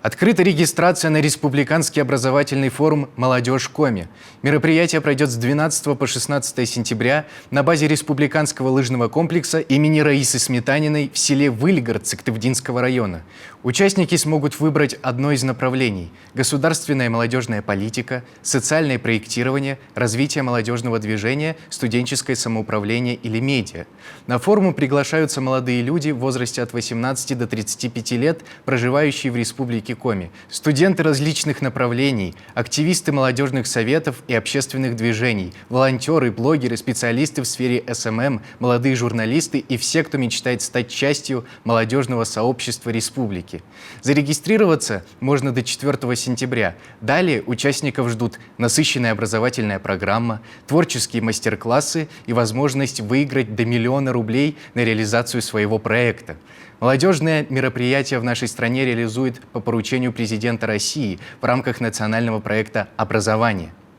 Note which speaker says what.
Speaker 1: Открыта регистрация на Республиканский образовательный форум «Молодежь Коми». Мероприятие пройдет с 12 по 16 сентября на базе Республиканского лыжного комплекса имени Раисы Сметаниной в селе Выльгород Сыктывдинского района. Участники смогут выбрать одно из направлений – государственная молодежная политика, социальное проектирование, развитие молодежного движения, студенческое самоуправление или медиа. На форум приглашаются молодые люди в возрасте от 18 до 35 лет, проживающие в Республике Коми, студенты различных направлений, активисты молодежных советов и общественных движений, волонтеры, блогеры, специалисты в сфере СММ, молодые журналисты и все, кто мечтает стать частью молодежного сообщества республики. Зарегистрироваться можно до 4 сентября. Далее участников ждут насыщенная образовательная программа, творческие мастер-классы и возможность выиграть до 1 000 000 рублей на реализацию своего проекта. Молодежное мероприятие в нашей стране реализует по поручению президента России в рамках национального проекта «Образование».